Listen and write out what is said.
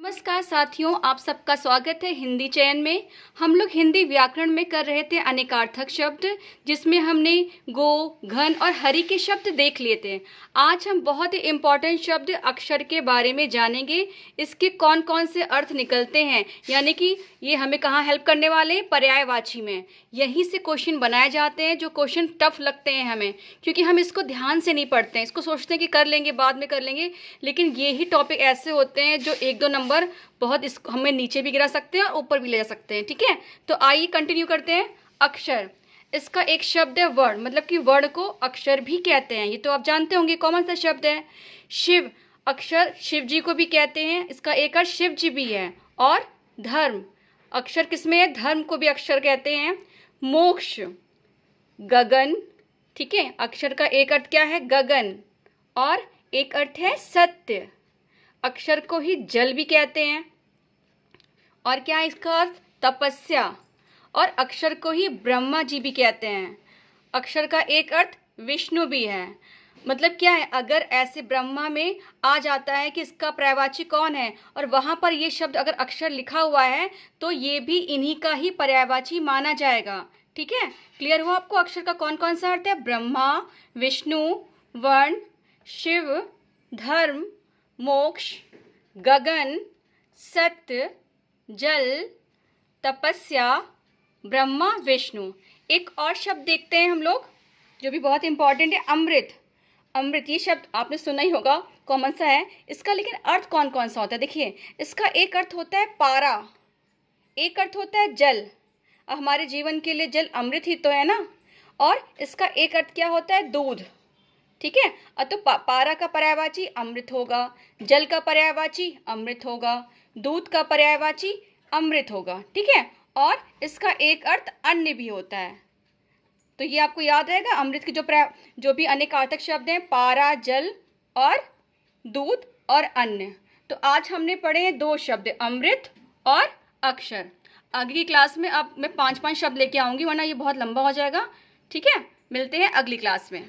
नमस्कार साथियों, आप सबका स्वागत है हिंदी चयन में। हम लोग हिंदी व्याकरण में कर रहे थे अनेकार्थक शब्द, जिसमें हमने गो, घन और हरि के शब्द देख लिए थे। आज हम बहुत ही इम्पॉर्टेंट शब्द अक्षर के बारे में जानेंगे। इसके कौन कौन से अर्थ निकलते हैं, यानी कि ये हमें कहाँ हेल्प करने वाले हैं, पर्यायवाची में। यहीं से क्वेश्चन बनाए जाते हैं, जो क्वेश्चन टफ लगते हैं हमें, क्योंकि हम इसको ध्यान से नहीं पढ़ते हैं। इसको सोचते हैं कि कर लेंगे, बाद में कर लेंगे, लेकिन ये ही टॉपिक ऐसे होते हैं जो 1-2 नंबर बहुत इसको हमें नीचे भी गिरा सकते हैं और ऊपर भी ले जा सकते हैं। ठीक है, तो आइए कंटिन्यू करते हैं। अक्षर, इसका एक शब्द है वर्ण, मतलब कि वर्ण को अक्षर भी कहते हैं। ये तो आप जानते होंगे, कॉमन सा शब्द है। शिव, अक्षर शिव जी को भी कहते हैं, इसका एक अर्थ शिव जी भी है। और धर्म, अक्षर किसमें है, धर्म को भी अक्षर कहते हैं। मोक्ष, गगन, ठीक है, अक्षर का एक अर्थ क्या है, गगन, और एक अर्थ है सत्य। अक्षर को ही जल भी कहते हैं। और क्या है इसका अर्थ, तपस्या। और अक्षर को ही ब्रह्मा जी भी कहते हैं। अक्षर का एक अर्थ विष्णु भी है। मतलब क्या है, अगर ऐसे ब्रह्मा में आ जाता है कि इसका पर्यायवाची कौन है, और वहाँ पर ये शब्द अगर अक्षर लिखा हुआ है, तो ये भी इन्हीं का ही पर्यायवाची माना जाएगा। ठीक है, क्लियर हुआ आपको अक्षर का कौन कौन सा अर्थ है। ब्रह्मा, विष्णु, वर्ण, शिव, धर्म, मोक्ष, गगन, सत्य, जल, तपस्या, ब्रह्मा, विष्णु। एक और शब्द देखते हैं हम लोग, जो भी बहुत इंपॉर्टेंट है, अमृत। अमृत, ये शब्द आपने सुना ही होगा, कॉमन सा है। इसका लेकिन अर्थ कौन कौन सा होता है, देखिए, इसका एक अर्थ होता है पारा, एक अर्थ होता है जल। हमारे जीवन के लिए जल अमृत ही तो है ना। और इसका एक अर्थ क्या होता है, दूध। ठीक है, तो पारा का पर्यायवाची अमृत होगा, जल का पर्यायवाची अमृत होगा, दूध का पर्यायवाची अमृत होगा। ठीक है, और इसका एक अर्थ अन्य भी होता है। तो ये आपको याद रहेगा, अमृत के जो भी अनेकार्थक शब्द हैं, पारा, जल और दूध और अन्न। तो आज हमने पढ़े हैं 2 शब्द, अमृत और अक्षर। अगली क्लास में अब मैं 5-5 शब्द लेके आऊँगी, वरना ये बहुत लंबा हो जाएगा। ठीक है, मिलते हैं अगली क्लास में।